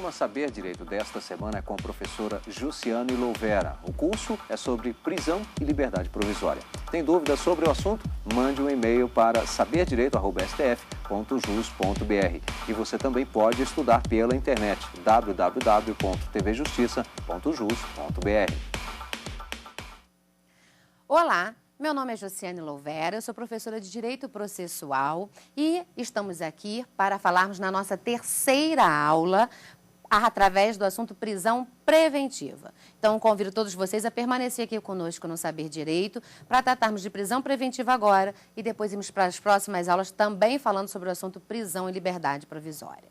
programa Saber Direito desta semana é com a professora Jussiane Louvera. O curso é sobre prisão e liberdade provisória. Tem dúvidas sobre o assunto? Mande um e-mail para saberdireito@stf.jus.br. E você também pode estudar pela internet www.tvjustiça.jus.br. Olá, meu nome é Jussiane Louvera, eu sou professora de Direito Processual e estamos aqui para falarmos na nossa terceira aula através do assunto prisão preventiva. Então, convido todos vocês a permanecer aqui conosco no Saber Direito para tratarmos de prisão preventiva agora e depois irmos para as próximas aulas também falando sobre o assunto prisão e liberdade provisória.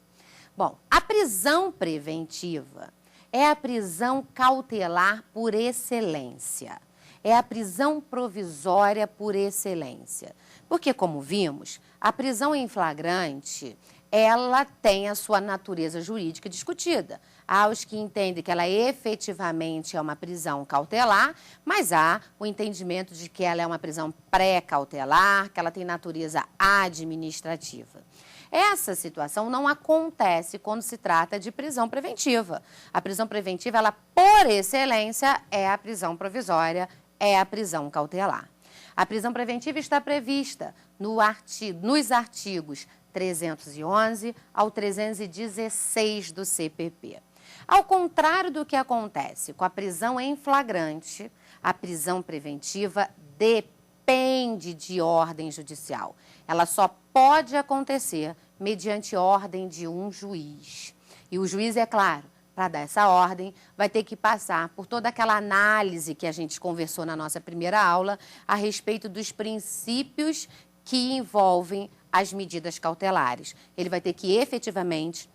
Bom, a prisão preventiva é a prisão cautelar por excelência. É a prisão provisória por excelência. Porque, como vimos, a prisão em flagrante, ela tem a sua natureza jurídica discutida. Há os que entendem que ela efetivamente é uma prisão cautelar, mas há o entendimento de que ela é uma prisão pré-cautelar, que ela tem natureza administrativa. Essa situação não acontece quando se trata de prisão preventiva. A prisão preventiva, ela, por excelência, é a prisão provisória, é a prisão cautelar. A prisão preventiva está prevista nos artigos 311 ao 316 do CPP. Ao contrário do que acontece com a prisão em flagrante, a prisão preventiva depende de ordem judicial. Ela só pode acontecer mediante ordem de um juiz. E o juiz, é claro, para dar essa ordem, vai ter que passar por toda aquela análise que a gente conversou na nossa primeira aula a respeito dos princípios que envolvem as medidas cautelares. Ele vai ter que efetivamente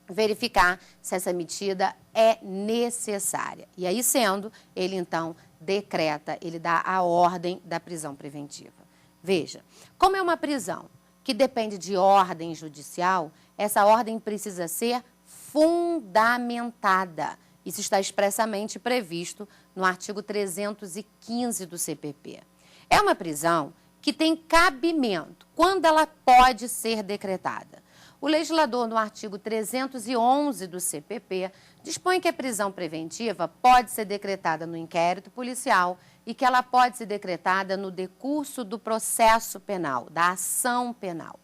verificar se essa medida é necessária. E aí, sendo, ele então decreta, ele dá a ordem da prisão preventiva. Veja, como é uma prisão que depende de ordem judicial, essa ordem precisa ser fundamentada. Isso está expressamente previsto no artigo 315 do CPP. É uma prisão que tem cabimento. Quando ela pode ser decretada? O legislador, no artigo 311 do CPP, dispõe que a prisão preventiva pode ser decretada no inquérito policial e que ela pode ser decretada no decurso do processo penal, da ação penal.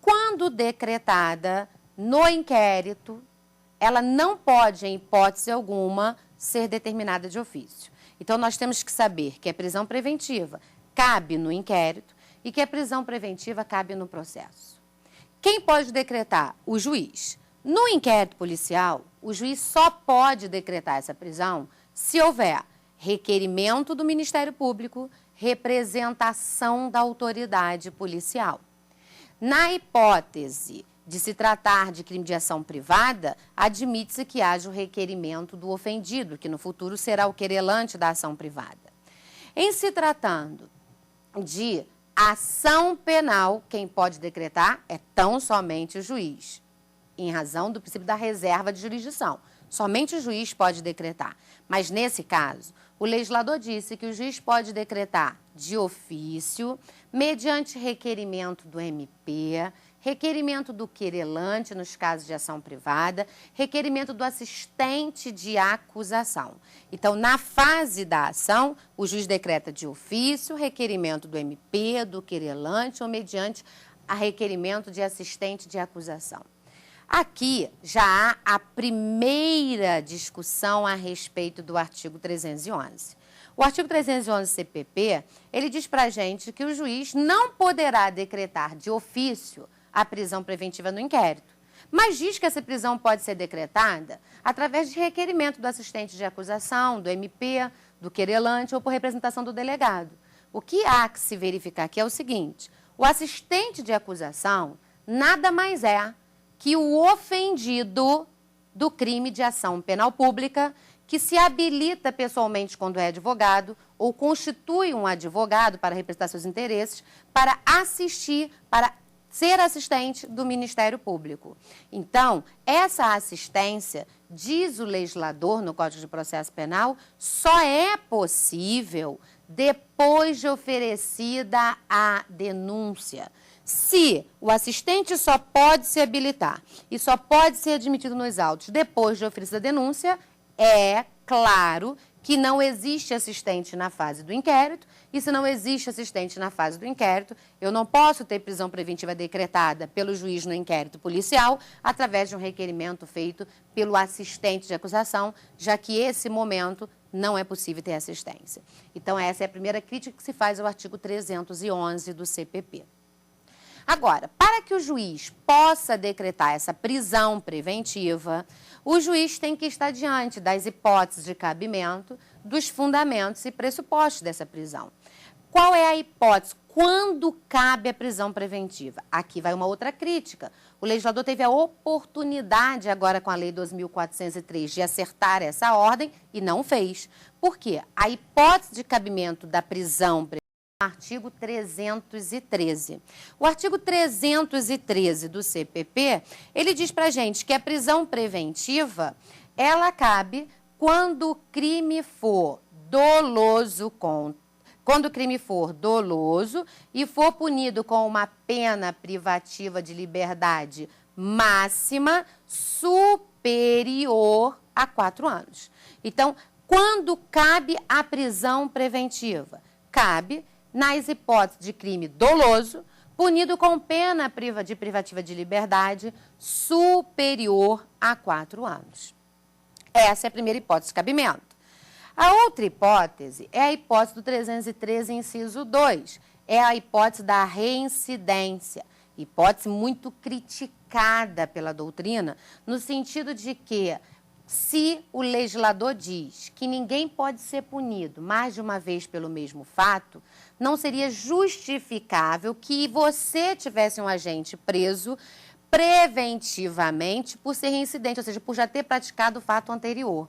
Quando decretada no inquérito, ela não pode, em hipótese alguma, ser determinada de ofício. Então, nós temos que saber que a prisão preventiva cabe no inquérito e que a prisão preventiva cabe no processo. Quem pode decretar? O juiz. No inquérito policial, o juiz só pode decretar essa prisão se houver requerimento do Ministério Público, representação da autoridade policial. Na hipótese de se tratar de crime de ação privada, admite-se que haja o requerimento do ofendido, que no futuro será o querelante da ação privada. Em se tratando de ação penal, quem pode decretar é tão somente o juiz, em razão do princípio da reserva de jurisdição. Somente o juiz pode decretar. Mas, nesse caso, o legislador disse que o juiz pode decretar de ofício, mediante requerimento do MP, requerimento do querelante, nos casos de ação privada, requerimento do assistente de acusação. Então, na fase da ação, o juiz decreta de ofício, requerimento do MP, do querelante ou mediante a requerimento de assistente de acusação. Aqui já há a primeira discussão a respeito do artigo 311. O artigo 311 CPP, ele diz para a gente que o juiz não poderá decretar de ofício a prisão preventiva no inquérito, mas diz que essa prisão pode ser decretada através de requerimento do assistente de acusação, do MP, do querelante ou por representação do delegado. O que há que se verificar aqui é o seguinte: o assistente de acusação nada mais é que o ofendido do crime de ação penal pública que se habilita pessoalmente quando é advogado ou constitui um advogado para representar seus interesses, para assistir, para ser assistente do Ministério Público. Então, essa assistência, diz o legislador no Código de Processo Penal, só é possível depois de oferecida a denúncia. Se o assistente só pode se habilitar e só pode ser admitido nos autos depois de oferecida a denúncia, é claro que não existe assistente na fase do inquérito, e se não existe assistente na fase do inquérito, eu não posso ter prisão preventiva decretada pelo juiz no inquérito policial através de um requerimento feito pelo assistente de acusação, já que esse momento não é possível ter assistência. Então, essa é a primeira crítica que se faz ao artigo 311 do CPP. Agora, para que o juiz possa decretar essa prisão preventiva, o juiz tem que estar diante das hipóteses de cabimento, dos fundamentos e pressupostos dessa prisão. Qual é a hipótese? Quando cabe a prisão preventiva? Aqui vai uma outra crítica. O legislador teve a oportunidade, agora com a Lei 2.403, de acertar essa ordem e não fez. Por quê? A hipótese de cabimento da prisão preventiva, artigo 313. O artigo 313 do CPP, ele diz pra gente que a prisão preventiva, ela cabe quando o crime for doloso e for punido com uma pena privativa de liberdade máxima superior a 4 anos. Então, quando cabe a prisão preventiva? Cabe nas hipóteses de crime doloso, punido com pena privativa de liberdade superior a 4 anos. Essa é a primeira hipótese de cabimento. A outra hipótese é a hipótese do 313, inciso 2. É a hipótese da reincidência. Hipótese muito criticada pela doutrina, no sentido de que, se o legislador diz que ninguém pode ser punido mais de uma vez pelo mesmo fato, não seria justificável que você tivesse um agente preso preventivamente por ser reincidente, ou seja, por já ter praticado o fato anterior.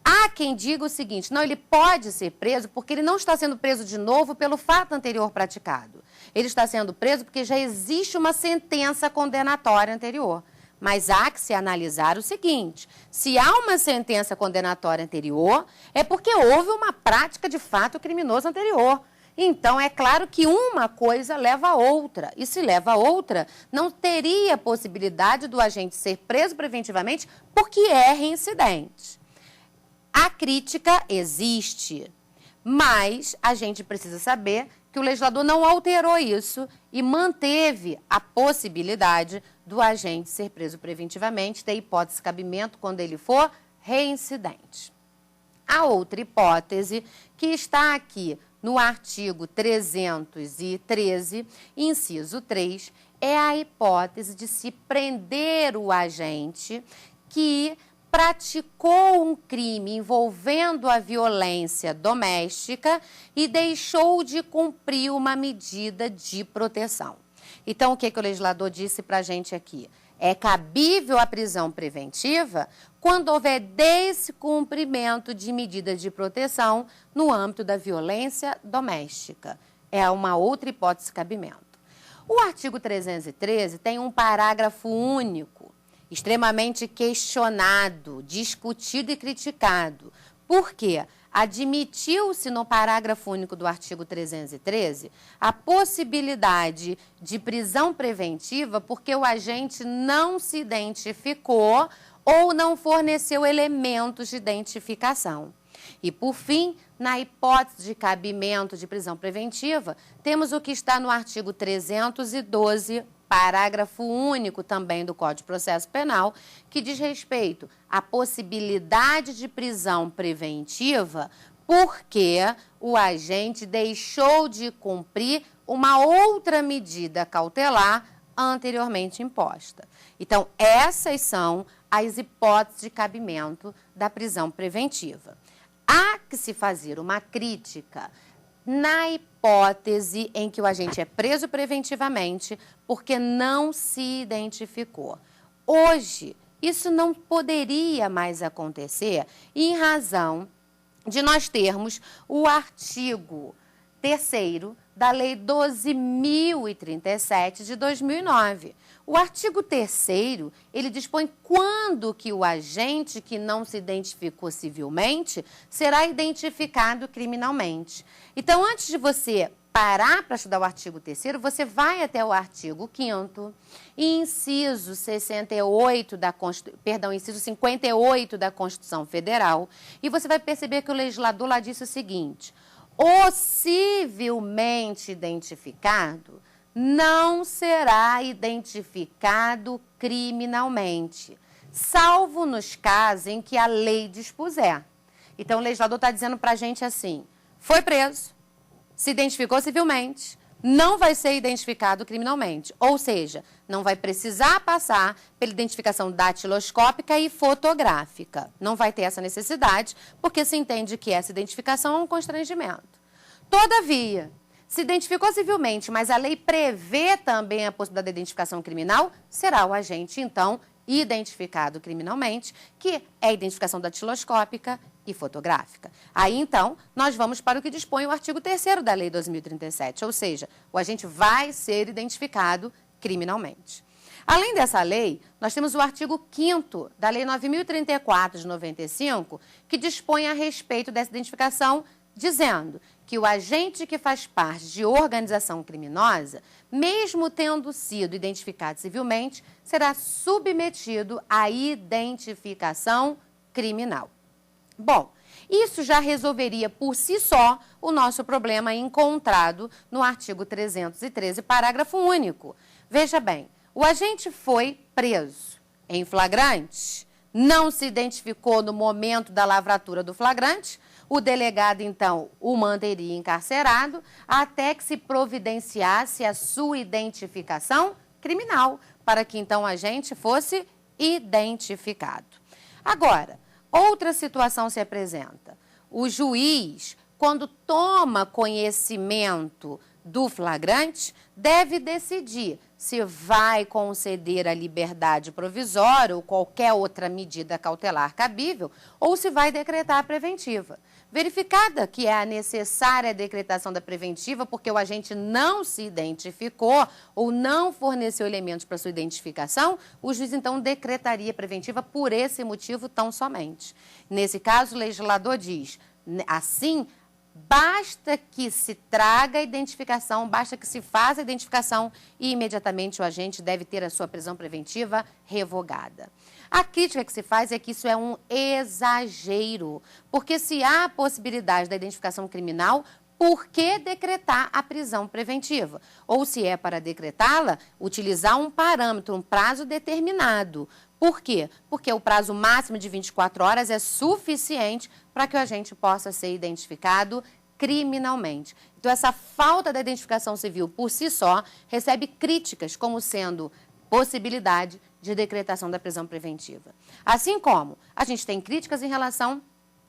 Há quem diga o seguinte: não, ele pode ser preso porque ele não está sendo preso de novo pelo fato anterior praticado. Ele está sendo preso porque já existe uma sentença condenatória anterior. Mas há que se analisar o seguinte: se há uma sentença condenatória anterior, é porque houve uma prática de fato criminoso anterior. Então, é claro que uma coisa leva a outra. E se leva a outra, não teria possibilidade do agente ser preso preventivamente porque é reincidente. A crítica existe, mas a gente precisa saber que o legislador não alterou isso e manteve a possibilidade do agente ser preso preventivamente, ter hipótese de cabimento quando ele for reincidente. A outra hipótese, que está aqui no artigo 313, inciso 3, é a hipótese de se prender o agente que praticou um crime envolvendo a violência doméstica e deixou de cumprir uma medida de proteção. Então, o que o legislador disse para a gente aqui? É cabível a prisão preventiva quando houver descumprimento de medida de proteção no âmbito da violência doméstica. É uma outra hipótese de cabimento. O artigo 313 tem um parágrafo único, extremamente questionado, discutido e criticado. Por quê? Admitiu-se no parágrafo único do artigo 313 a possibilidade de prisão preventiva porque o agente não se identificou ou não forneceu elementos de identificação. E, por fim, na hipótese de cabimento de prisão preventiva, temos o que está no artigo 312, parágrafo único também do Código de Processo Penal, que diz respeito à possibilidade de prisão preventiva porque o agente deixou de cumprir uma outra medida cautelar anteriormente imposta. Então, essas são as hipóteses de cabimento da prisão preventiva. Há que se fazer uma crítica na hipótese em que o agente é preso preventivamente porque não se identificou. Hoje, isso não poderia mais acontecer em razão de nós termos o artigo 3º da Lei 12.037 de 2009. O artigo 3º, ele dispõe quando que o agente que não se identificou civilmente será identificado criminalmente. Então, antes de você parar para estudar o artigo 3º, você vai até o artigo 5º e inciso 68 inciso 58 da Constituição Federal, e você vai perceber que o legislador lá disse o seguinte: o civilmente identificado não será identificado criminalmente, salvo nos casos em que a lei dispuser. Então, o legislador está dizendo para a gente assim: foi preso, se identificou civilmente, não vai ser identificado criminalmente. Ou seja, não vai precisar passar pela identificação datiloscópica e fotográfica. Não vai ter essa necessidade, porque se entende que essa identificação é um constrangimento. Todavia, se identificou civilmente, mas a lei prevê também a possibilidade da identificação criminal, será o agente, então, identificado criminalmente, que é a identificação datiloscópica e fotográfica. Aí, então, nós vamos para o que dispõe o artigo 3º da Lei 2037, ou seja, o agente vai ser identificado criminalmente. Além dessa lei, nós temos o artigo 5º da Lei 9.034 de 95, que dispõe a respeito dessa identificação, dizendo que o agente que faz parte de organização criminosa, mesmo tendo sido identificado civilmente, será submetido à identificação criminal. Bom, isso já resolveria por si só o nosso problema encontrado no artigo 313, parágrafo único. Veja bem, o agente foi preso em flagrante, não se identificou no momento da lavratura do flagrante, o delegado, então, o manteria encarcerado até que se providenciasse a sua identificação criminal, para que, então, o agente fosse identificado. Agora, outra situação se apresenta. O juiz, quando toma conhecimento do flagrante, deve decidir se vai conceder a liberdade provisória ou qualquer outra medida cautelar cabível, ou se vai decretar a preventiva. Verificada que é a necessária decretação da preventiva porque o agente não se identificou ou não forneceu elementos para sua identificação, o juiz, então, decretaria a preventiva por esse motivo tão somente. Nesse caso, o legislador diz, assim, basta que se traga a identificação, basta que se faça a identificação e imediatamente o agente deve ter a sua prisão preventiva revogada. A crítica que se faz é que isso é um exagero, porque se há a possibilidade da identificação criminal, por que decretar a prisão preventiva? Ou se é para decretá-la, utilizar um parâmetro, um prazo determinado. Por quê? Porque o prazo máximo de 24 horas é suficiente para que o agente possa ser identificado criminalmente. Então, essa falta da identificação civil por si só recebe críticas como sendo possibilidade de decretação da prisão preventiva. Assim como a gente tem críticas em relação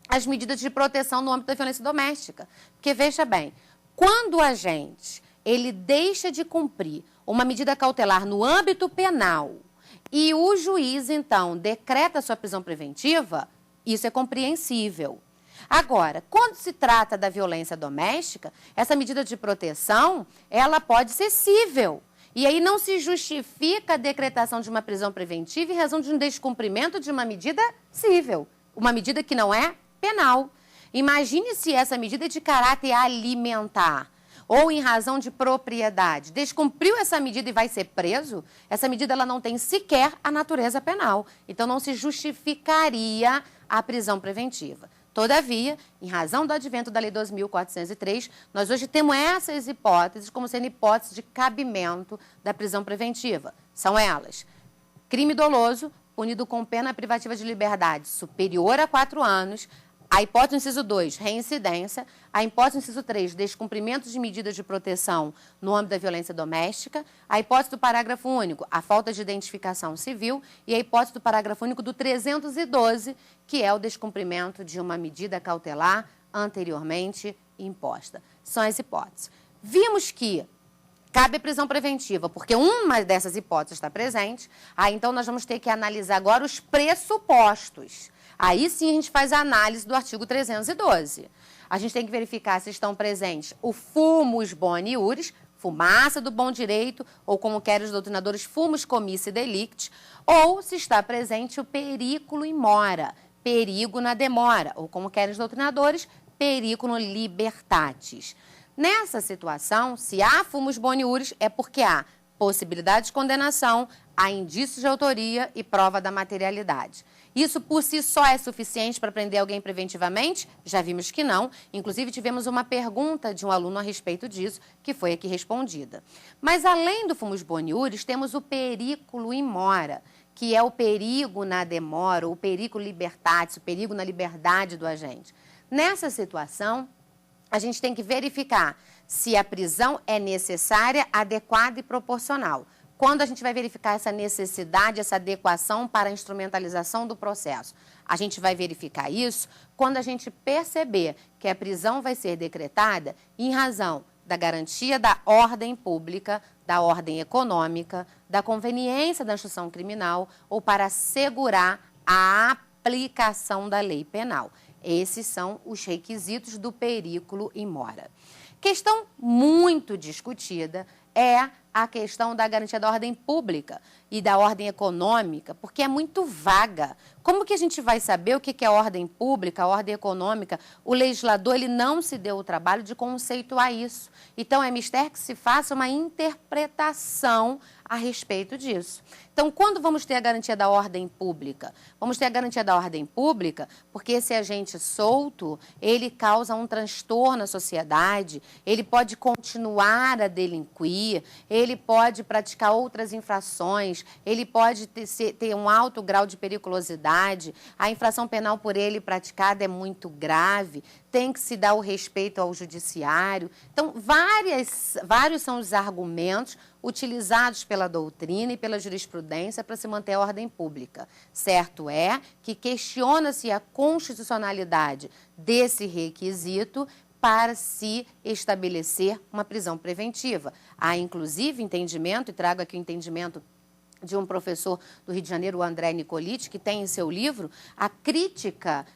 às medidas de proteção no âmbito da violência doméstica. Porque, veja bem, quando o agente ele deixa de cumprir uma medida cautelar no âmbito penal e o juiz, então, decreta a sua prisão preventiva, isso é compreensível. Agora, quando se trata da violência doméstica, essa medida de proteção, ela pode ser cível. E aí não se justifica a decretação de uma prisão preventiva em razão de um descumprimento de uma medida cível, uma medida que não é penal. Imagine se essa medida é de caráter alimentar ou em razão de propriedade. Descumpriu essa medida e vai ser preso, essa medida ela não tem sequer a natureza penal. Então não se justificaria a prisão preventiva. Todavia, em razão do advento da Lei 2.403, nós hoje temos essas hipóteses como sendo hipóteses de cabimento da prisão preventiva. São elas: crime doloso, punido com pena privativa de liberdade superior a 4 anos, a hipótese inciso 2, reincidência, a hipótese inciso 3, descumprimento de medidas de proteção no âmbito da violência doméstica, a hipótese do parágrafo único, a falta de identificação civil, e a hipótese do parágrafo único do 312, que é o descumprimento de uma medida cautelar anteriormente imposta. São as hipóteses. Vimos que cabe a prisão preventiva, porque uma dessas hipóteses está presente, aí então nós vamos ter que analisar agora os pressupostos. Aí sim a gente faz a análise do artigo 312. A gente tem que verificar se estão presentes o fumus boni iuris, fumaça do bom direito, ou como querem os doutrinadores, fumus comissi delicti, ou se está presente o periculo in mora, perigo na demora, ou como querem os doutrinadores, periculo libertatis. Nessa situação, se há fumus boniuris, é porque há possibilidade de condenação, há indícios de autoria e prova da materialidade. Isso por si só é suficiente para prender alguém preventivamente? Já vimos que não. Inclusive, tivemos uma pergunta de um aluno a respeito disso, que foi aqui respondida. Mas, além do fumus boniuris, temos o periculo in mora, que é o perigo na demora, o periculo libertatis, o perigo na liberdade do agente. Nessa situação, a gente tem que verificar se a prisão é necessária, adequada e proporcional. Quando a gente vai verificar essa necessidade, essa adequação para a instrumentalização do processo? A gente vai verificar isso quando a gente perceber que a prisão vai ser decretada em razão da garantia da ordem pública, da ordem econômica, da conveniência da instrução criminal ou para assegurar a aplicação da lei penal. Esses são os requisitos do periculo in mora. Questão muito discutida é a questão da garantia da ordem pública e da ordem econômica, porque é muito vaga. Como que a gente vai saber o que é ordem pública, a ordem econômica? O legislador ele não se deu o trabalho de conceituar isso. Então, é mister que se faça uma interpretação a respeito disso. Então, quando vamos ter a garantia da ordem pública? Vamos ter a garantia da ordem pública porque esse agente solto, ele causa um transtorno na sociedade, ele pode continuar a delinquir, ele pode praticar outras infrações, ele pode ter um alto grau de periculosidade, a infração penal por ele praticada é muito grave, tem que se dar o respeito ao judiciário. Então, vários são os argumentos utilizados pela doutrina e pela jurisprudência para se manter a ordem pública. Certo é que questiona-se a constitucionalidade desse requisito para se estabelecer uma prisão preventiva. Há, inclusive, entendimento, e trago aqui o entendimento de um professor do Rio de Janeiro, o André Nicoliti, que tem em seu livro a crítica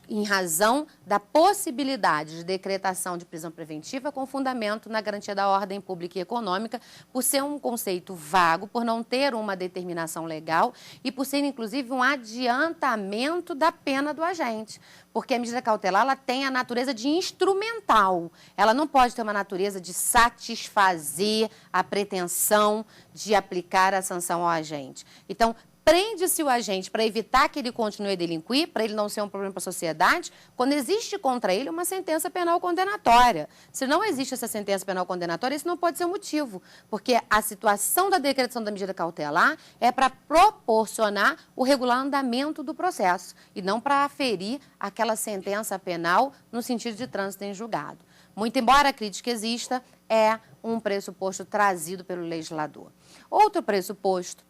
em razão da possibilidade de decretação de prisão preventiva com fundamento na garantia da ordem pública e econômica, por ser um conceito vago, por não ter uma determinação legal e por ser, inclusive, um adiantamento da pena do agente. Porque a medida cautelar ela tem a natureza de instrumental. Ela não pode ter uma natureza de satisfazer a pretensão de aplicar a sanção ao agente. Então, prende-se o agente para evitar que ele continue a delinquir, para ele não ser um problema para a sociedade, quando existe contra ele uma sentença penal condenatória. Se não existe essa sentença penal condenatória, isso não pode ser um motivo, porque a situação da decretação da medida cautelar é para proporcionar o regular andamento do processo e não para aferir aquela sentença penal no sentido de trânsito em julgado. Muito embora a crítica exista, é um pressuposto trazido pelo legislador. Outro pressuposto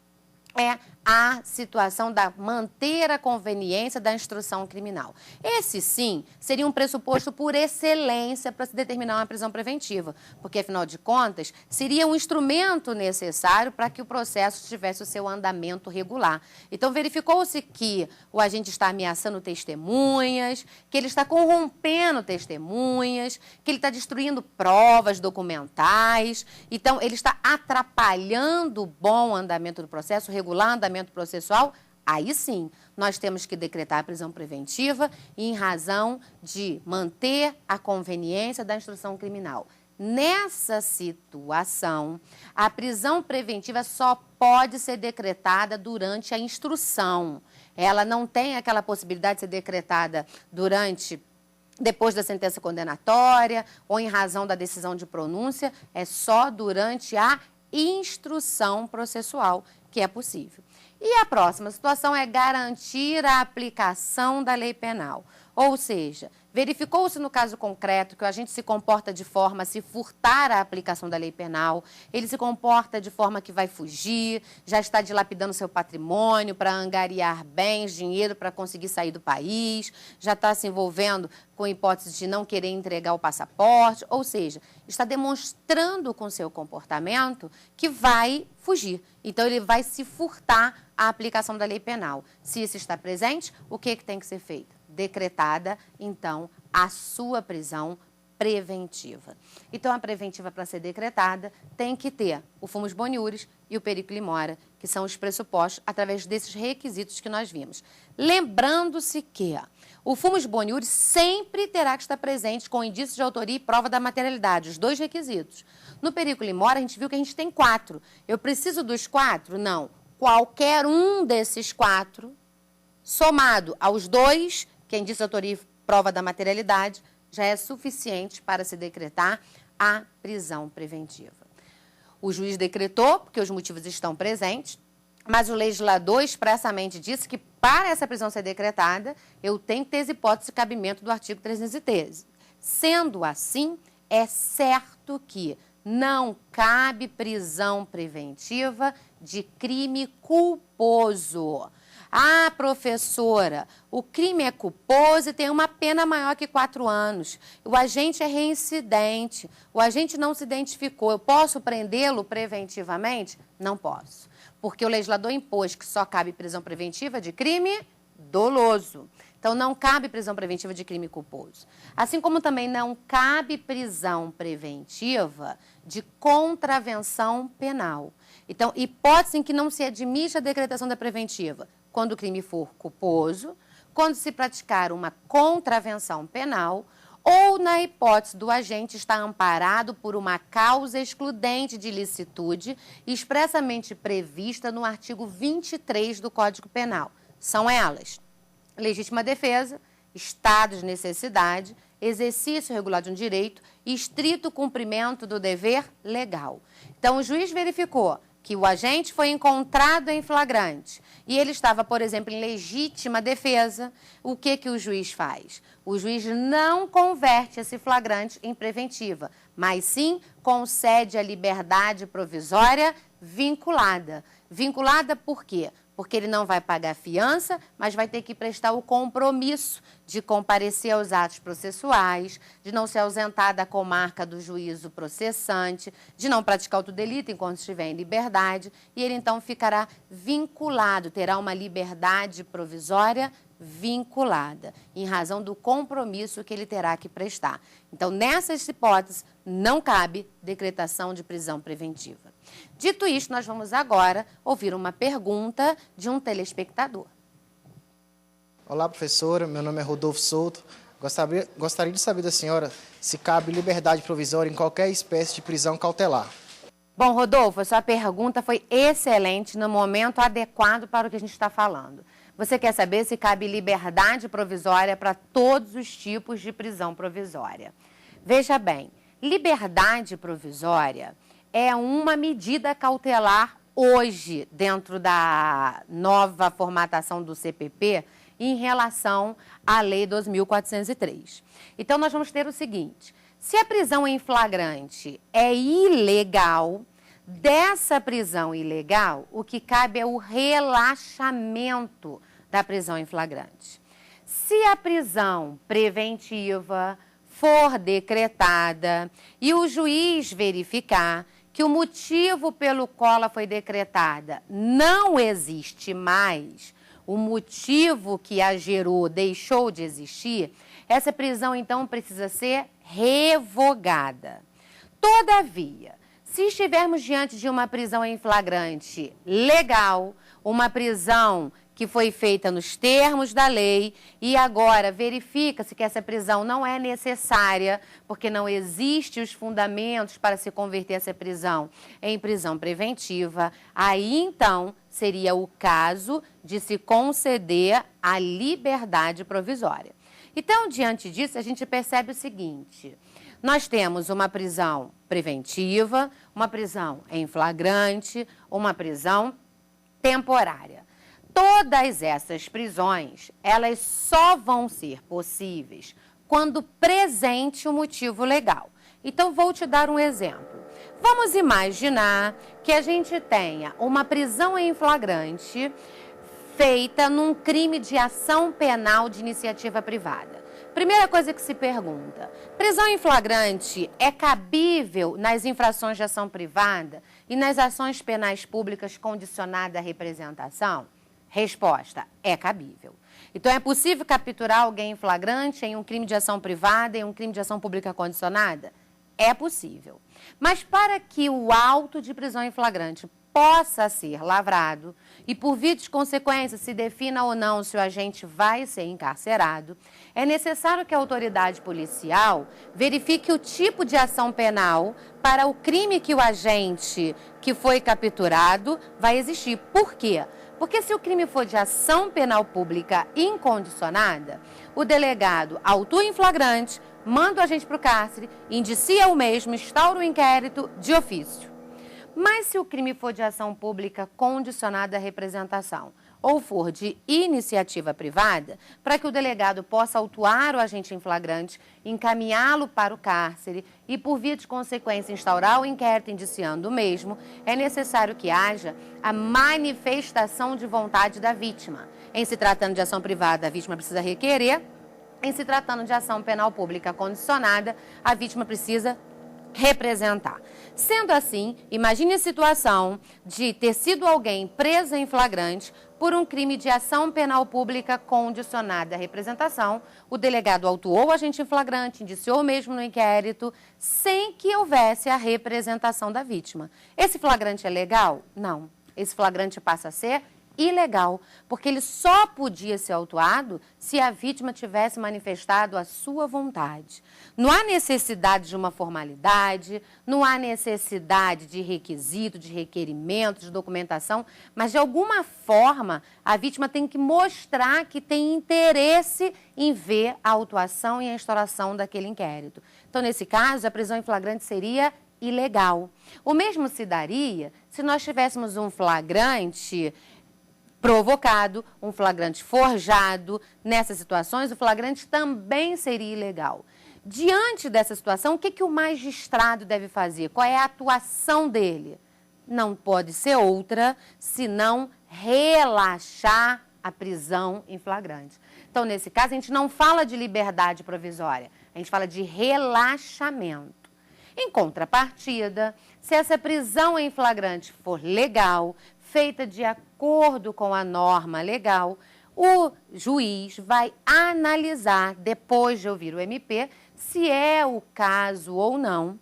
é a situação da manter a conveniência da instrução criminal. Esse, sim, seria um pressuposto por excelência para se determinar uma prisão preventiva, porque, afinal de contas, seria um instrumento necessário para que o processo tivesse o seu andamento regular. Então, verificou-se que o agente está ameaçando testemunhas, que ele está corrompendo testemunhas, que ele está destruindo provas documentais, então, ele está atrapalhando o bom andamento do processo, regular andamento processual, aí sim, nós temos que decretar a prisão preventiva em razão de manter a conveniência da instrução criminal. Nessa situação, a prisão preventiva só pode ser decretada durante a instrução. Ela não tem aquela possibilidade de ser decretada depois da sentença condenatória ou em razão da decisão de pronúncia, é só durante a instrução processual que é possível. E a próxima situação é garantir a aplicação da lei penal. Ou seja, verificou-se no caso concreto que o agente se comporta de forma a se furtar a aplicação da lei penal, ele se comporta de forma que vai fugir, já está dilapidando seu patrimônio para angariar bens, dinheiro para conseguir sair do país, já está se envolvendo com hipótese de não querer entregar o passaporte, ou seja, está demonstrando com seu comportamento que vai fugir. Então, ele vai se furtar a aplicação da lei penal. Se isso está presente, o que tem que ser feito? Decretada, então, a sua prisão preventiva. Então, a preventiva, para ser decretada, tem que ter o fumus boniuris e o periculo in mora, que são os pressupostos através desses requisitos que nós vimos. Lembrando-se que o fumus boniuris sempre terá que estar presente com indício de autoria e prova da materialidade, os 2 requisitos. No perigo limora, a gente viu que a gente tem 4. Eu preciso dos 4? Não. Qualquer um desses 4, somado aos 2, que é indício de autoria e prova da materialidade, já é suficiente para se decretar a prisão preventiva. O juiz decretou, porque os motivos estão presentes, mas o legislador expressamente disse que para essa prisão ser decretada, eu tenho que ter as hipóteses de cabimento do artigo 313. Sendo assim, é certo que não cabe prisão preventiva de crime culposo. Ah, professora, o crime é culposo e tem uma pena maior que 4 anos. O agente é reincidente, o agente não se identificou. Eu posso prendê-lo preventivamente? Não posso, porque o legislador impôs que só cabe prisão preventiva de crime doloso. Então, não cabe prisão preventiva de crime culposo. Assim como também não cabe prisão preventiva de contravenção penal. Então, hipótese em que não se admite a decretação da preventiva, quando o crime for culposo, quando se praticar uma contravenção penal ou na hipótese do agente estar amparado por uma causa excludente de ilicitude expressamente prevista no artigo 23 do Código Penal. São elas: legítima defesa, estado de necessidade, exercício regular de um direito e estrito cumprimento do dever legal. Então, o juiz verificou que o agente foi encontrado em flagrante e ele estava, por exemplo, em legítima defesa, o que o juiz faz? O juiz não converte esse flagrante em preventiva, mas sim concede a liberdade provisória vinculada. Vinculada por quê? Porque ele não vai pagar fiança, mas vai ter que prestar o compromisso de comparecer aos atos processuais, de não se ausentar da comarca do juízo processante, de não praticar outro delito enquanto estiver em liberdade, e ele então ficará vinculado, terá uma liberdade provisória vinculada, em razão do compromisso que ele terá que prestar. Então, nessas hipóteses, não cabe decretação de prisão preventiva. Dito isto, nós vamos agora ouvir uma pergunta de um telespectador. Olá, professora. Meu nome é Rodolfo Souto. Gostaria de saber da senhora se cabe liberdade provisória em qualquer espécie de prisão cautelar. Bom, Rodolfo, a sua pergunta foi excelente no momento adequado para o que a gente está falando. Você quer saber se cabe liberdade provisória para todos os tipos de prisão provisória. Veja bem, liberdade provisória é uma medida cautelar hoje, dentro da nova formatação do CPP, em relação à Lei 2.403. Então, nós vamos ter o seguinte: se a prisão em flagrante é ilegal, dessa prisão ilegal, o que cabe é o relaxamento da prisão em flagrante. Se a prisão preventiva for decretada e o juiz verificar que o motivo pelo qual ela foi decretada não existe mais, o motivo que a gerou deixou de existir, essa prisão, então, precisa ser revogada. Todavia, se estivermos diante de uma prisão em flagrante legal, uma prisão que foi feita nos termos da lei e agora verifica-se que essa prisão não é necessária, porque não existem os fundamentos para se converter essa prisão em prisão preventiva, aí então seria o caso de se conceder a liberdade provisória. Então, diante disso, a gente percebe o seguinte: nós temos uma prisão preventiva, uma prisão em flagrante, uma prisão temporária. Todas essas prisões, elas só vão ser possíveis quando presente o motivo legal. Então, vou te dar um exemplo. Vamos imaginar que a gente tenha uma prisão em flagrante feita num crime de ação penal de iniciativa privada. Primeira coisa que se pergunta: prisão em flagrante é cabível nas infrações de ação privada e nas ações penais públicas condicionada à representação? Resposta: é cabível. Então, é possível capturar alguém em flagrante em um crime de ação privada e um crime de ação pública condicionada? É possível. Mas para que o auto de prisão em flagrante possa ser lavrado e, por via de consequência, se defina ou não se o agente vai ser encarcerado, é necessário que a autoridade policial verifique o tipo de ação penal para o crime que o agente que foi capturado vai existir. Por quê? Porque se o crime for de ação penal pública incondicionada, o delegado autua em flagrante, manda o agente para o cárcere, indicia o mesmo, instaura o inquérito de ofício. Mas se o crime for de ação pública condicionada à representação ou for de iniciativa privada, para que o delegado possa autuar o agente em flagrante, encaminhá-lo para o cárcere e, por via de consequência, instaurar o inquérito indiciando o mesmo, é necessário que haja a manifestação de vontade da vítima. Em se tratando de ação privada, a vítima precisa requerer. Em se tratando de ação penal pública condicionada, a vítima precisa representar. Sendo assim, imagine a situação de ter sido alguém preso em flagrante por um crime de ação penal pública condicionada à representação. O delegado autuou o agente em flagrante, indiciou mesmo no inquérito, sem que houvesse a representação da vítima. Esse flagrante é legal? Não. Esse flagrante passa a ser ilegal, porque ele só podia ser autuado se a vítima tivesse manifestado a sua vontade. Não há necessidade de uma formalidade, não há necessidade de requisito, de requerimento, de documentação, mas de alguma forma a vítima tem que mostrar que tem interesse em ver a autuação e a instauração daquele inquérito. Então, nesse caso, a prisão em flagrante seria ilegal. O mesmo se daria se nós tivéssemos um flagrante provocado, um flagrante forjado. Nessas situações, o flagrante também seria ilegal. Diante dessa situação, o que o magistrado deve fazer? Qual é a atuação dele? Não pode ser outra, senão relaxar a prisão em flagrante. Então, nesse caso, a gente não fala de liberdade provisória, a gente fala de relaxamento. Em contrapartida, se essa prisão em flagrante for legal, feita de acordo com a norma legal, o juiz vai analisar, depois de ouvir o MP, se é o caso ou não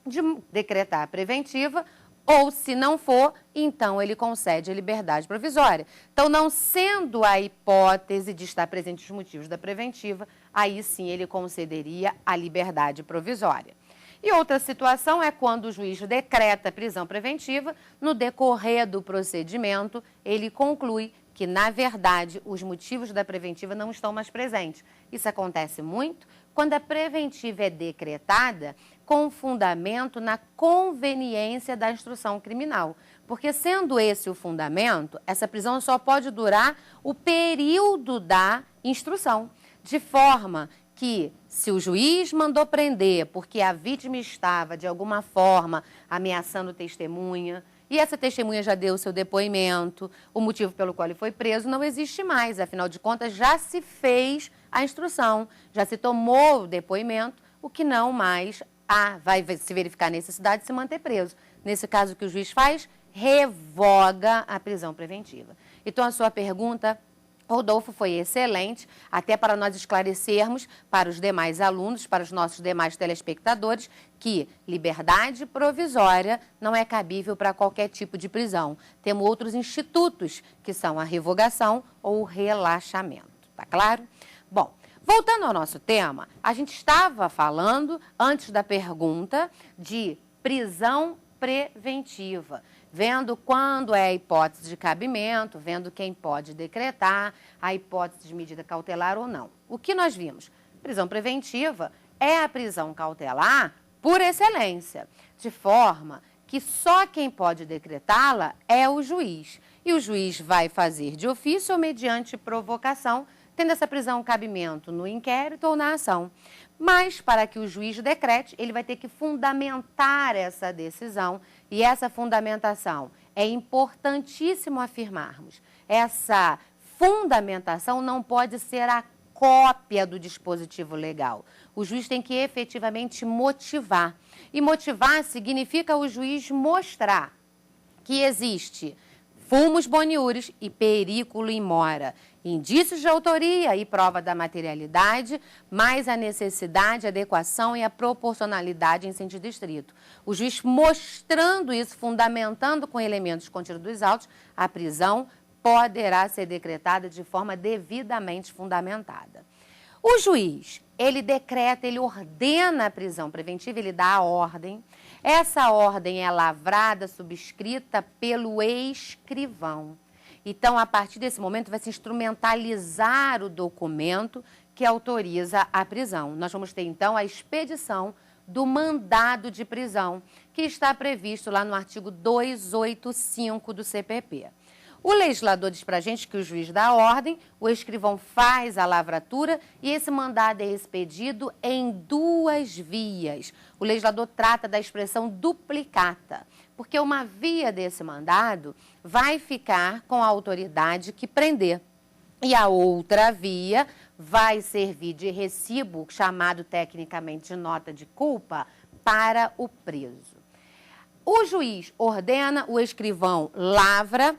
de decretar a preventiva, ou se não for, então ele concede a liberdade provisória. Então, não sendo a hipótese de estar presente os motivos da preventiva, aí sim ele concederia a liberdade provisória. E outra situação é quando o juiz decreta a prisão preventiva, no decorrer do procedimento, ele conclui que, na verdade, os motivos da preventiva não estão mais presentes. Isso acontece muito quando a preventiva é decretada com fundamento na conveniência da instrução criminal. Porque, sendo esse o fundamento, essa prisão só pode durar o período da instrução, de forma que, se o juiz mandou prender porque a vítima estava, de alguma forma, ameaçando testemunha, e essa testemunha já deu o seu depoimento, o motivo pelo qual ele foi preso não existe mais. Afinal de contas, já se fez a instrução, já se tomou o depoimento, o que não mais vai se verificar a necessidade de se manter preso. Nesse caso, o que o juiz faz? Revoga a prisão preventiva. Então, a sua pergunta, Rodolfo, foi excelente, até para nós esclarecermos para os demais alunos, para os nossos demais telespectadores, que liberdade provisória não é cabível para qualquer tipo de prisão. Temos outros institutos, que são a revogação ou o relaxamento. Tá claro? Bom, voltando ao nosso tema, a gente estava falando, antes da pergunta, de prisão preventiva, vendo quando é a hipótese de cabimento, vendo quem pode decretar a hipótese de medida cautelar ou não. O que nós vimos? Prisão preventiva é a prisão cautelar por excelência, de forma que só quem pode decretá-la é o juiz. E o juiz vai fazer de ofício ou mediante provocação, tendo essa prisão cabimento no inquérito ou na ação. Mas, para que o juiz decrete, ele vai ter que fundamentar essa decisão. E essa fundamentação é importantíssimo afirmarmos. Essa fundamentação não pode ser a cópia do dispositivo legal. O juiz tem que efetivamente motivar. E motivar significa o juiz mostrar que existe fumus boniúris e periculo in mora, indícios de autoria e prova da materialidade, mais a necessidade, a adequação e a proporcionalidade em sentido estrito. O juiz mostrando isso, fundamentando com elementos contidos dos autos, a prisão poderá ser decretada de forma devidamente fundamentada. O juiz, ele decreta, ele ordena a prisão preventiva, ele dá a ordem. Essa ordem é lavrada, subscrita pelo escrivão. Então, a partir desse momento, vai se instrumentalizar o documento que autoriza a prisão. Nós vamos ter, então, a expedição do mandado de prisão, que está previsto lá no artigo 285 do CPP. O legislador diz para a gente que o juiz dá a ordem, o escrivão faz a lavratura e esse mandado é expedido em 2 vias. O legislador trata da expressão duplicata, porque uma via desse mandado vai ficar com a autoridade que prender. E a outra via vai servir de recibo, chamado tecnicamente de nota de culpa, para o preso. O juiz ordena, o escrivão lavra.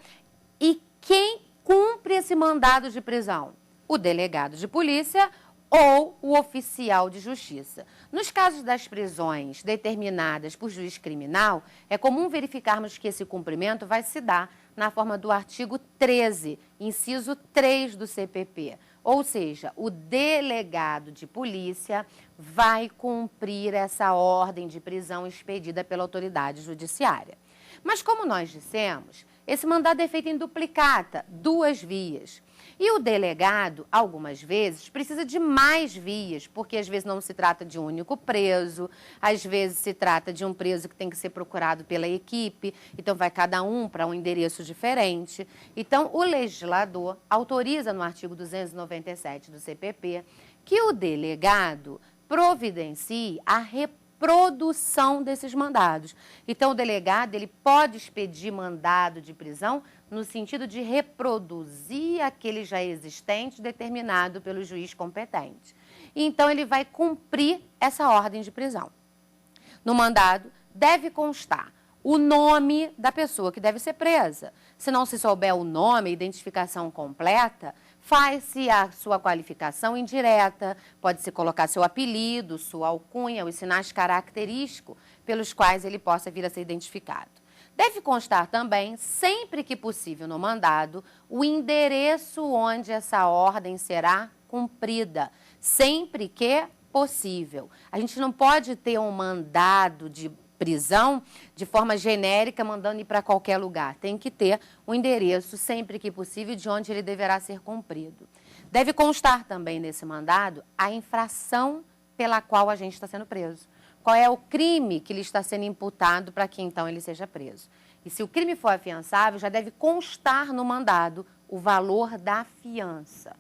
E quem cumpre esse mandado de prisão? O delegado de polícia ou o oficial de justiça. Nos casos das prisões determinadas por juiz criminal, é comum verificarmos que esse cumprimento vai se dar na forma do artigo 13, inciso 3 do CPP. Ou seja, o delegado de polícia vai cumprir essa ordem de prisão expedida pela autoridade judiciária. Mas como nós dissemos, esse mandado é feito em duplicata, 2 vias. E o delegado, algumas vezes, precisa de mais vias, porque às vezes não se trata de um único preso, às vezes se trata de um preso que tem que ser procurado pela equipe, então vai cada um para um endereço diferente. Então, o legislador autoriza no artigo 297 do CPP que o delegado providencie a reprodução desses mandados. Então, o delegado ele pode expedir mandado de prisão no sentido de reproduzir aquele já existente determinado pelo juiz competente. Então, ele vai cumprir essa ordem de prisão. No mandado, deve constar o nome da pessoa que deve ser presa. Se não se souber o nome, a identificação completa, faz-se a sua qualificação indireta, pode-se colocar seu apelido, sua alcunha, os sinais característicos pelos quais ele possa vir a ser identificado. Deve constar também, sempre que possível no mandado, o endereço onde essa ordem será cumprida, sempre que possível. A gente não pode ter um mandado de prisão de forma genérica, mandando ir para qualquer lugar. Tem que ter o endereço, sempre que possível, de onde ele deverá ser cumprido. Deve constar também nesse mandado a infração pela qual a gente está sendo preso. Qual é o crime que lhe está sendo imputado para que então ele seja preso. E se o crime for afiançável, já deve constar no mandado o valor da fiança.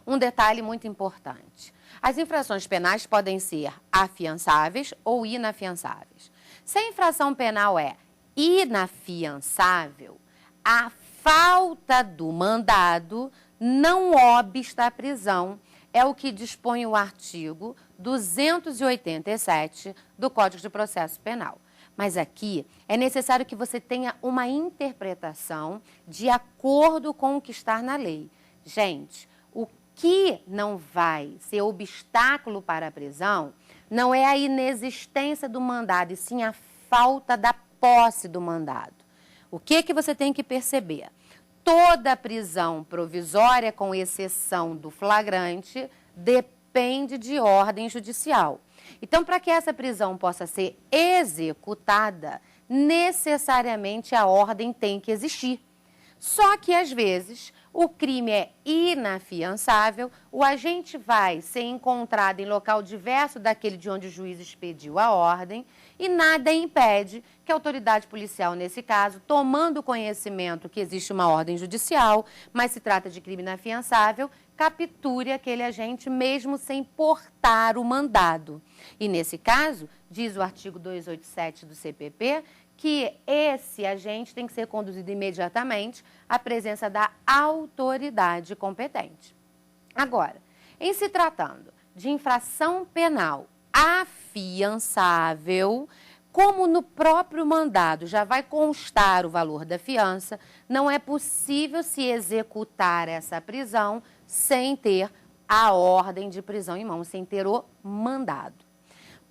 Um detalhe muito importante. As infrações penais podem ser afiançáveis ou inafiançáveis. Se a infração penal é inafiançável, a falta do mandado não obsta à prisão. É o que dispõe o artigo 287 do Código de Processo Penal. Mas aqui é necessário que você tenha uma interpretação de acordo com o que está na lei. Gente, o que não vai ser obstáculo para a prisão não é a inexistência do mandado, e sim a falta da posse do mandado. O que você tem que perceber? Toda prisão provisória, com exceção do flagrante, depende de ordem judicial. Então, para que essa prisão possa ser executada, necessariamente a ordem tem que existir. Só que, às vezes, o crime é inafiançável, o agente vai ser encontrado em local diverso daquele de onde o juiz expediu a ordem e nada impede que a autoridade policial, nesse caso, tomando conhecimento que existe uma ordem judicial, mas se trata de crime inafiançável, capture aquele agente mesmo sem portar o mandado. E, nesse caso, diz o artigo 287 do CPP, que esse agente tem que ser conduzido imediatamente à presença da autoridade competente. Agora, em se tratando de infração penal afiançável, Como no próprio mandado já vai constar o valor da fiança, não é possível se executar essa prisão sem ter a ordem de prisão em mãos, sem ter o mandado.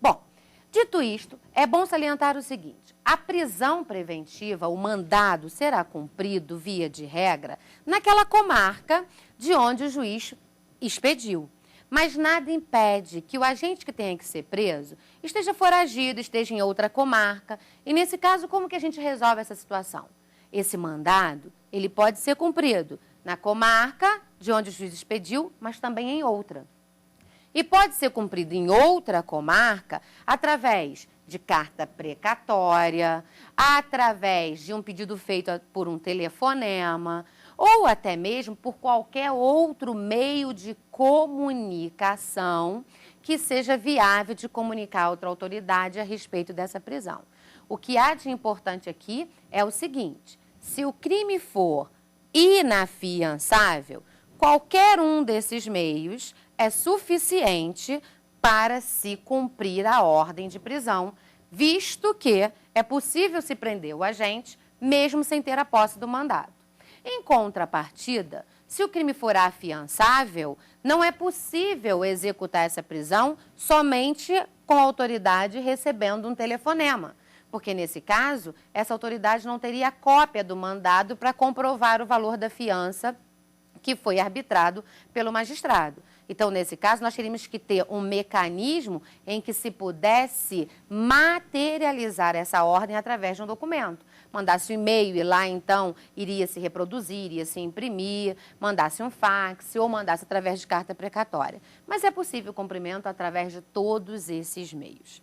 Bom, dito isto, é bom salientar o seguinte: a prisão preventiva, o mandado, será cumprido, via de regra, naquela comarca de onde o juiz expediu. Mas nada impede que o agente que tenha que ser preso esteja foragido, esteja em outra comarca. E nesse caso, como que a gente resolve essa situação? Esse mandado, ele pode ser cumprido na comarca de onde o juiz expediu, mas também em outra. E pode ser cumprido em outra comarca através de carta precatória, através de um pedido feito por um telefonema, ou até mesmo por qualquer outro meio de comunicação que seja viável de comunicar a outra autoridade a respeito dessa prisão. O que há de importante aqui é o seguinte: se o crime for inafiançável, qualquer um desses meios é suficiente para se cumprir a ordem de prisão, visto que é possível se prender o agente mesmo sem ter a posse do mandado. Em contrapartida, se o crime for afiançável, não é possível executar essa prisão somente com a autoridade recebendo um telefonema, porque nesse caso, essa autoridade não teria cópia do mandado para comprovar o valor da fiança que foi arbitrado pelo magistrado. Então, nesse caso, nós teríamos que ter um mecanismo em que se pudesse materializar essa ordem através de um documento. Mandasse um e-mail e lá, então, iria se reproduzir, iria se imprimir, mandasse um fax ou mandasse através de carta precatória. Mas é possível o cumprimento através de todos esses meios.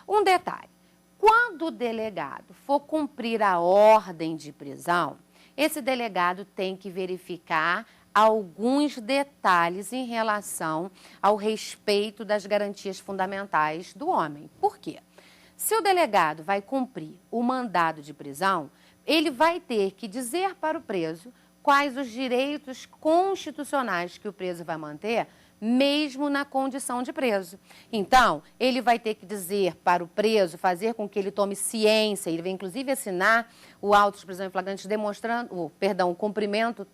Um detalhe: quando o delegado for cumprir a ordem de prisão, esse delegado tem que verificar alguns detalhes em relação ao respeito das garantias fundamentais do homem. Por quê? Se o delegado vai cumprir o mandado de prisão, ele vai ter que dizer para o preso quais os direitos constitucionais que o preso vai manter, mesmo na condição de preso. Então, ele vai ter que dizer para o preso, fazer com que ele tome ciência, ele vai inclusive assinar o auto de prisão em flagrante demonstrando, o cumprimento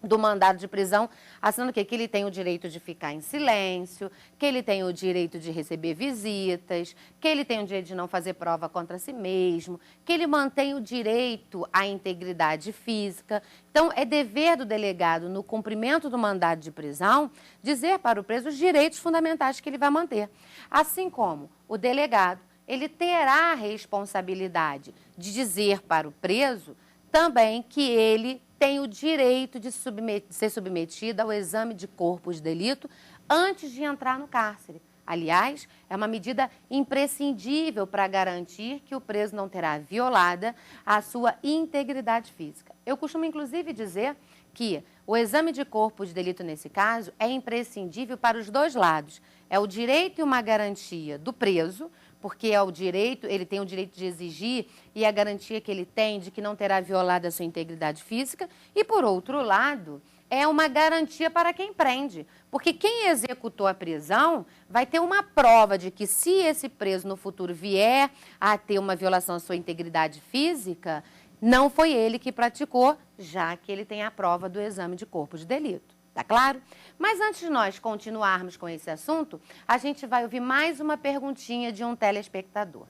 do mandado de prisão, assinando que ele tem o direito de ficar em silêncio, que ele tem o direito de receber visitas, que ele tem o direito de não fazer prova contra si mesmo, que ele mantém o direito à integridade física. Então, é dever do delegado, no cumprimento do mandado de prisão, dizer para o preso os direitos fundamentais que ele vai manter. Assim como o delegado, ele terá a responsabilidade de dizer para o preso também que ele tem o direito de ser submetido ao exame de corpo de delito antes de entrar no cárcere. Aliás, é uma medida imprescindível para garantir que o preso não terá violada a sua integridade física. Eu costumo, inclusive, dizer que o exame de corpo de delito, nesse caso, é imprescindível para os dois lados. É o direito e uma garantia do preso, porque é o direito, ele tem o direito de exigir e a garantia que ele tem de que não terá violado a sua integridade física. E, por outro lado, é uma garantia para quem prende, porque quem executou a prisão vai ter uma prova de que, se esse preso no futuro vier a ter uma violação à sua integridade física, não foi ele que praticou, já que ele tem a prova do exame de corpo de delito. Tá claro? Mas antes de nós continuarmos com esse assunto, a gente vai ouvir mais uma perguntinha de um telespectador.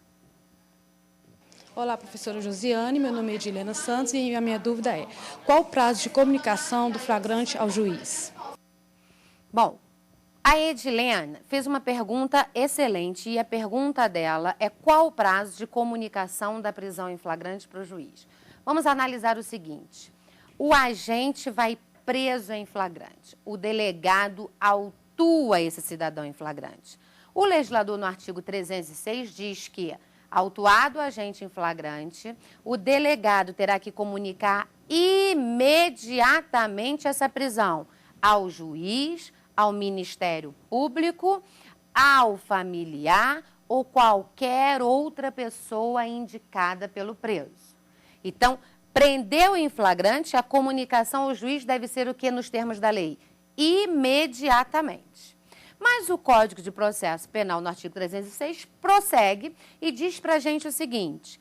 Olá, professora Josiane, meu nome é Edilena Santos e a minha dúvida é: qual o prazo de comunicação do flagrante ao juiz? Bom, a Edilena fez uma pergunta excelente e a pergunta dela é: qual o prazo de comunicação da prisão em flagrante para o juiz? Vamos analisar o seguinte: o agente vai preso em flagrante. O delegado autua esse cidadão em flagrante. O legislador, no artigo 306, diz que, autuado o agente em flagrante, o delegado terá que comunicar imediatamente essa prisão ao juiz, ao Ministério Público, ao familiar ou qualquer outra pessoa indicada pelo preso. Então, prendeu em flagrante, a comunicação ao juiz deve ser o que nos termos da lei? Imediatamente. Mas o Código de Processo Penal, no artigo 306, prossegue e diz para a gente o seguinte: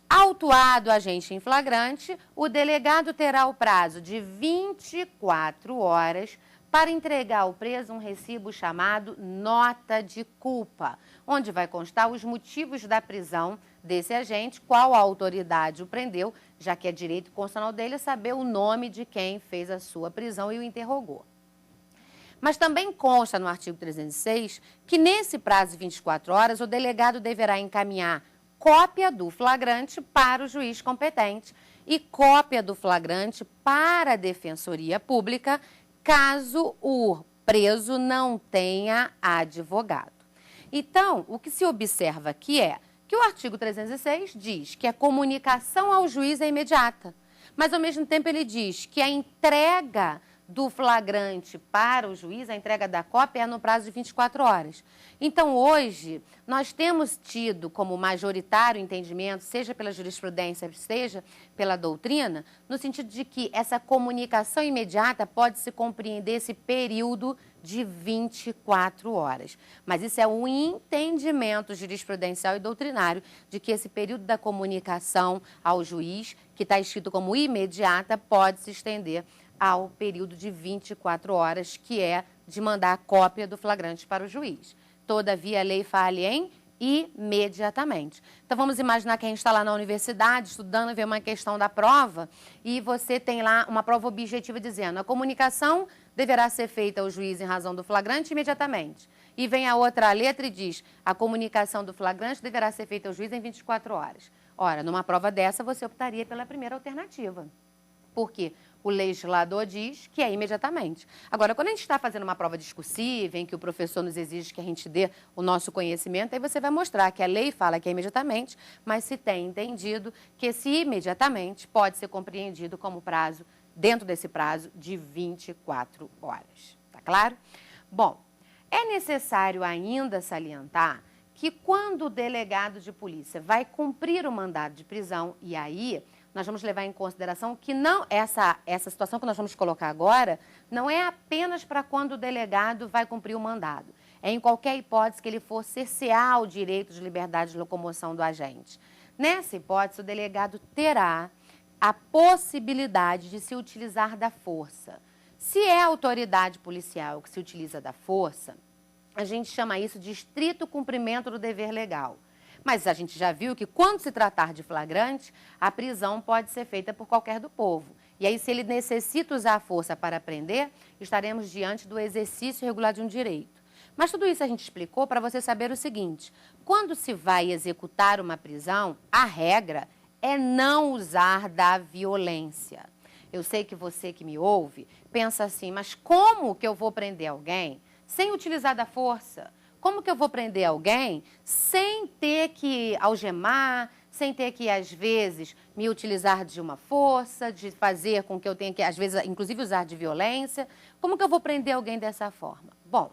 autuado o agente em flagrante, o delegado terá o prazo de 24 horas para entregar ao preso um recibo chamado nota de culpa, onde vai constar os motivos da prisão desse agente, qual a autoridade o prendeu, já que é direito constitucional dele saber o nome de quem fez a sua prisão e o interrogou. Mas também consta no artigo 306 que nesse prazo de 24 horas o delegado deverá encaminhar cópia do flagrante para o juiz competente e cópia do flagrante para a Defensoria Pública, caso o preso não tenha advogado. Então, o que se observa aqui é que o artigo 306 diz que a comunicação ao juiz é imediata, mas ao mesmo tempo ele diz que a entrega do flagrante para o juiz, a entrega da cópia é no prazo de 24 horas. Então, hoje, nós temos tido como majoritário entendimento, seja pela jurisprudência, seja pela doutrina, no sentido de que essa comunicação imediata pode se compreender esse período de 24 horas. Mas isso é um entendimento jurisprudencial e doutrinário de que esse período da comunicação ao juiz, que está escrito como imediata, pode se estender ao período de 24 horas, que é de mandar a cópia do flagrante para o juiz. Todavia, a lei fala em imediatamente. Então, vamos imaginar que a gente está lá na universidade, estudando, vê uma questão da prova, e você tem lá uma prova objetiva dizendo: a comunicação deverá ser feita ao juiz em razão do flagrante imediatamente. E vem a outra letra e diz: a comunicação do flagrante deverá ser feita ao juiz em 24 horas. Ora, numa prova dessa, você optaria pela primeira alternativa. Por quê? O legislador diz que é imediatamente. Agora, quando a gente está fazendo uma prova discursiva, em que o professor nos exige que a gente dê o nosso conhecimento, aí você vai mostrar que a lei fala que é imediatamente, mas se tem entendido que esse imediatamente pode ser compreendido como prazo, dentro desse prazo de 24 horas. Tá claro? Bom, é necessário ainda salientar que quando o delegado de polícia vai cumprir o mandado de prisão, e aí nós vamos levar em consideração que não essa situação que nós vamos colocar agora não é apenas para quando o delegado vai cumprir o mandado. É em qualquer hipótese que ele for cercear o direito de liberdade de locomoção do agente. Nessa hipótese, o delegado terá a possibilidade de se utilizar da força. Se é a autoridade policial que se utiliza da força, a gente chama isso de estrito cumprimento do dever legal. Mas a gente já viu que quando se tratar de flagrante, a prisão pode ser feita por qualquer do povo. E aí, se ele necessita usar a força para prender, estaremos diante do exercício regular de um direito. Mas tudo isso a gente explicou para você saber o seguinte: quando se vai executar uma prisão, a regra é não usar da violência. Eu sei que você que me ouve pensa assim: mas como que eu vou prender alguém sem utilizar da força? Como que eu vou prender alguém sem ter que algemar, sem ter que, às vezes, me utilizar de uma força, de fazer com que eu tenha que, às vezes, inclusive usar de violência? Como que eu vou prender alguém dessa forma? Bom,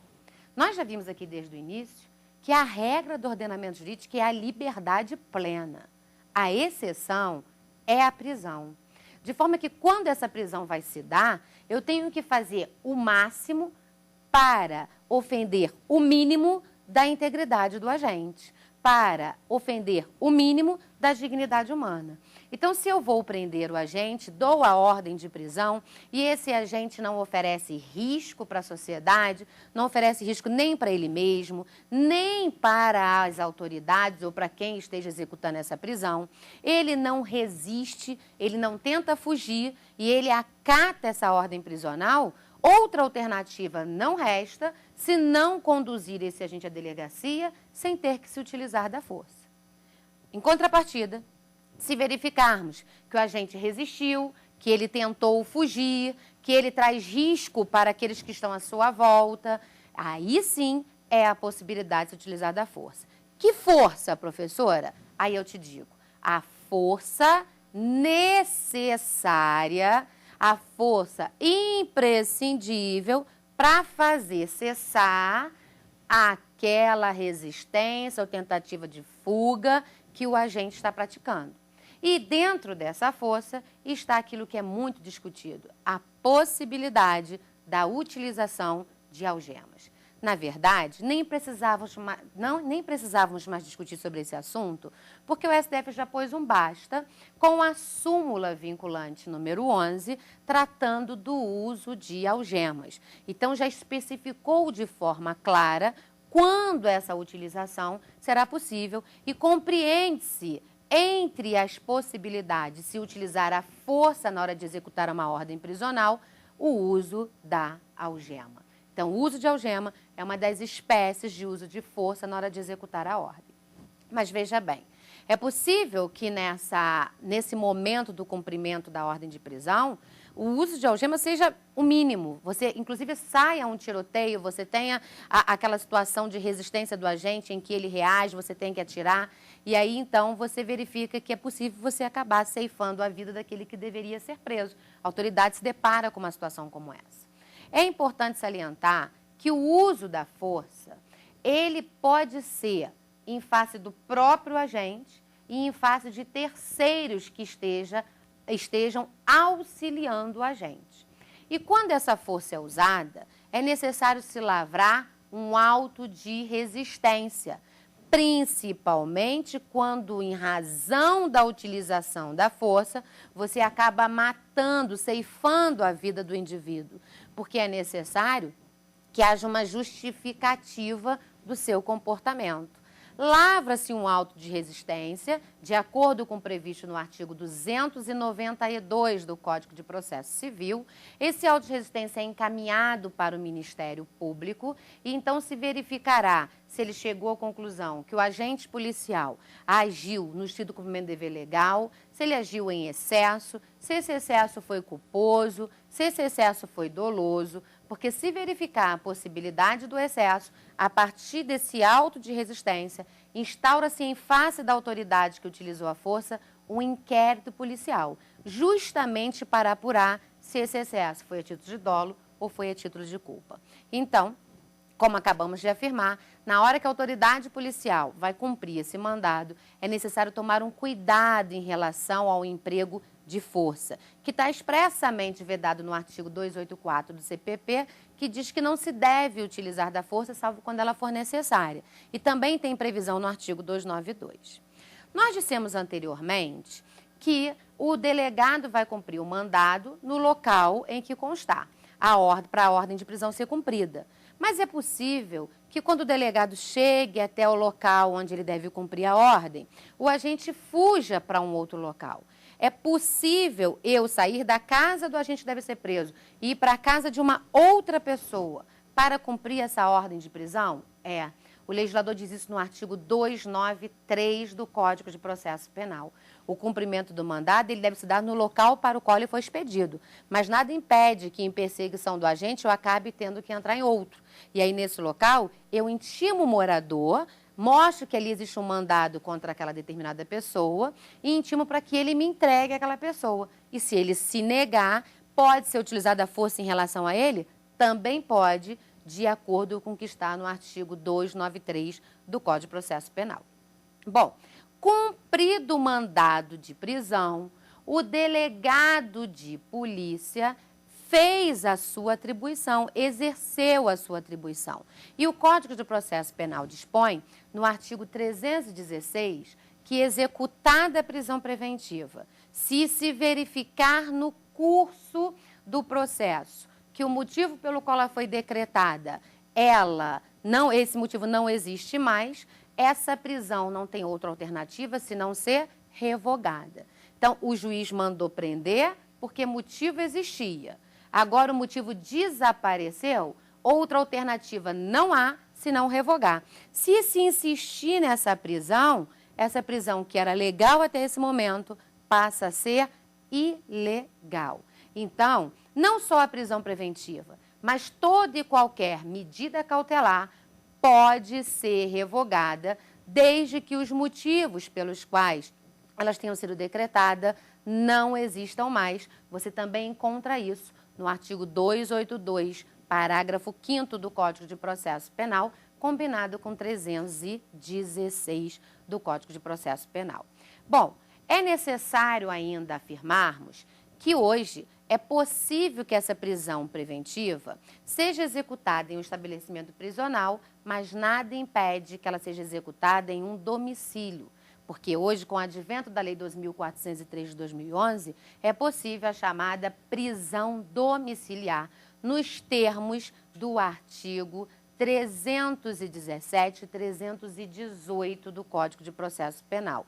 nós já vimos aqui desde o início que a regra do ordenamento jurídico é a liberdade plena. A exceção é a prisão. De forma que, quando essa prisão vai se dar, eu tenho que fazer o máximo para ofender o mínimo da integridade do agente, para ofender o mínimo da dignidade humana. Então, se eu vou prender o agente, dou a ordem de prisão e esse agente não oferece risco para a sociedade, não oferece risco nem para ele mesmo, nem para as autoridades ou para quem esteja executando essa prisão, ele não resiste, ele não tenta fugir e ele acata essa ordem prisional, outra alternativa não resta se não conduzir esse agente à delegacia sem ter que se utilizar da força. Em contrapartida, se verificarmos que o agente resistiu, que ele tentou fugir, que ele traz risco para aqueles que estão à sua volta, aí sim é a possibilidade de se utilizar da força. Que força, professora? Aí eu te digo, a força necessária, a força imprescindível para fazer cessar aquela resistência ou tentativa de fuga que o agente está praticando. E dentro dessa força está aquilo que é muito discutido, a possibilidade da utilização de algemas. Na verdade, nem precisávamos mais discutir sobre esse assunto, porque o STF já pôs um basta com a súmula vinculante número 11, tratando do uso de algemas. Então, já especificou de forma clara quando essa utilização será possível e compreende-se entre as possibilidades de se utilizar a força na hora de executar uma ordem prisional, o uso da algema. Então, o uso de algema é uma das espécies de uso de força na hora de executar a ordem. Mas veja bem, é possível que nesse momento do cumprimento da ordem de prisão, o uso de algema seja o mínimo. Você, inclusive, saia a um tiroteio, você tenha aquela situação de resistência do agente em que ele reage, você tem que atirar, e aí, então, você verifica que é possível você acabar ceifando a vida daquele que deveria ser preso. A autoridade se depara com uma situação como essa. É importante salientar que o uso da força, ele pode ser em face do próprio agente e em face de terceiros que estejam auxiliando o agente. E quando essa força é usada, é necessário se lavrar um auto de resistência, principalmente quando, em razão da utilização da força, você acaba matando, ceifando a vida do indivíduo, porque é necessário que haja uma justificativa do seu comportamento. Lavra-se um auto de resistência, de acordo com o previsto no artigo 292 do Código de Processo Civil. Esse auto de resistência é encaminhado para o Ministério Público e então se verificará se ele chegou à conclusão que o agente policial agiu no estrito cumprimento do dever legal, se ele agiu em excesso, se esse excesso foi culposo, se esse excesso foi doloso, porque se verificar a possibilidade do excesso, a partir desse auto de resistência, instaura-se em face da autoridade que utilizou a força um inquérito policial, justamente para apurar se esse excesso foi a título de dolo ou foi a título de culpa. Então, como acabamos de afirmar, na hora que a autoridade policial vai cumprir esse mandado, é necessário tomar um cuidado em relação ao emprego de força, que está expressamente vedado no artigo 284 do CPP, que diz que não se deve utilizar da força, salvo quando ela for necessária. E também tem previsão no artigo 292. Nós dissemos anteriormente que o delegado vai cumprir o mandado no local em que constar para a ordem de prisão ser cumprida. Mas é possível que quando o delegado chegue até o local onde ele deve cumprir a ordem, o agente fuja para um outro local. É possível eu sair da casa do agente que deve ser preso e ir para a casa de uma outra pessoa para cumprir essa ordem de prisão? É. O legislador diz isso no artigo 293 do Código de Processo Penal. O cumprimento do mandado ele deve se dar no local para o qual ele foi expedido. Mas nada impede que, em perseguição do agente, eu acabe tendo que entrar em outro. E aí, nesse local, eu intimo o morador, mostro que ali existe um mandado contra aquela determinada pessoa e intimo para que ele me entregue aquela pessoa. E se ele se negar, pode ser utilizada a força em relação a ele? Também pode, de acordo com o que está no artigo 293 do Código de Processo Penal. Bom, cumprido o mandado de prisão, o delegado de polícia fez a sua atribuição, exerceu a sua atribuição. E o Código de Processo Penal dispõe, no artigo 316, que executada a prisão preventiva, se verificar no curso do processo que o motivo pelo qual ela foi decretada, esse motivo não existe mais, essa prisão não tem outra alternativa senão ser revogada. Então, o juiz mandou prender porque motivo existia. Agora o motivo desapareceu, outra alternativa não há senão revogar. Se insistir nessa prisão, essa prisão que era legal até esse momento, passa a ser ilegal. Então, não só a prisão preventiva, mas toda e qualquer medida cautelar pode ser revogada, desde que os motivos pelos quais elas tenham sido decretadas não existam mais. Você também encontra isso no artigo 282, parágrafo 5º do Código de Processo Penal, combinado com 316 do Código de Processo Penal. Bom, é necessário ainda afirmarmos que hoje é possível que essa prisão preventiva seja executada em um estabelecimento prisional, mas nada impede que ela seja executada em um domicílio. Porque hoje, com o advento da Lei 2.403 de 2011, é possível a chamada prisão domiciliar, nos termos do artigo 317 e 318 do Código de Processo Penal.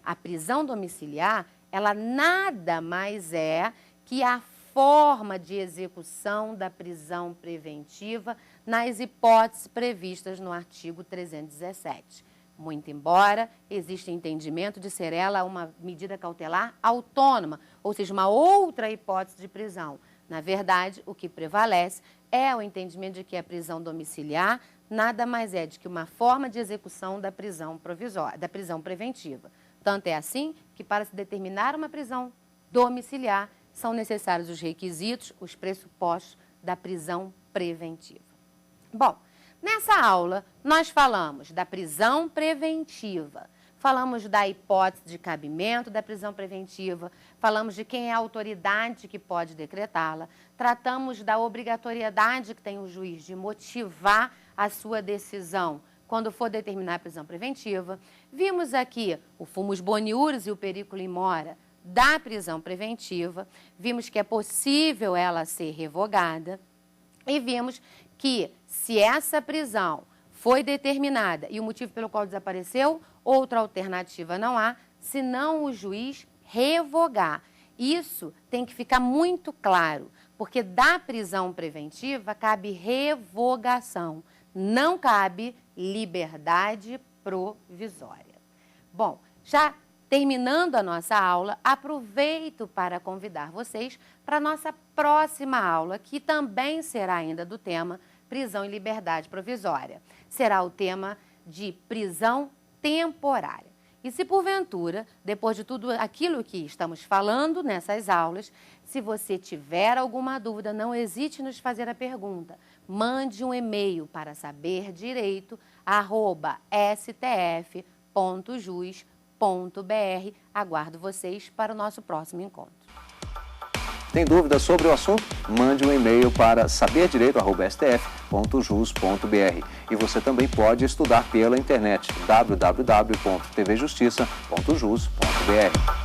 A prisão domiciliar, ela nada mais é que a forma de execução da prisão preventiva nas hipóteses previstas no artigo 317. Muito embora exista entendimento de ser ela uma medida cautelar autônoma, ou seja, uma outra hipótese de prisão. Na verdade, o que prevalece é o entendimento de que a prisão domiciliar nada mais é do que uma forma de execução da prisão provisória, da prisão preventiva. Tanto é assim que, para se determinar uma prisão domiciliar, são necessários os requisitos, os pressupostos da prisão preventiva. Bom, nessa aula, nós falamos da prisão preventiva, falamos da hipótese de cabimento da prisão preventiva, falamos de quem é a autoridade que pode decretá-la, tratamos da obrigatoriedade que tem o juiz de motivar a sua decisão quando for determinar a prisão preventiva. Vimos aqui o fumus boniuris e o periculum in mora da prisão preventiva, vimos que é possível ela ser revogada e vimos que, se essa prisão foi determinada e o motivo pelo qual desapareceu, outra alternativa não há, senão o juiz revogar. Isso tem que ficar muito claro, porque da prisão preventiva cabe revogação, não cabe liberdade provisória. Bom, já terminando a nossa aula, aproveito para convidar vocês para a nossa próxima aula, que também será ainda do tema prisão e liberdade provisória. Será o tema de prisão temporária. E se porventura, depois de tudo aquilo que estamos falando nessas aulas, se você tiver alguma dúvida, não hesite em nos fazer a pergunta. Mande um e-mail para saberdireito@stf.jus.br. Aguardo vocês para o nosso próximo encontro. Tem dúvidas sobre o assunto? Mande um e-mail para saberdireito@stf.jus.br. E você também pode estudar pela internet www.tvjustiça.jus.br.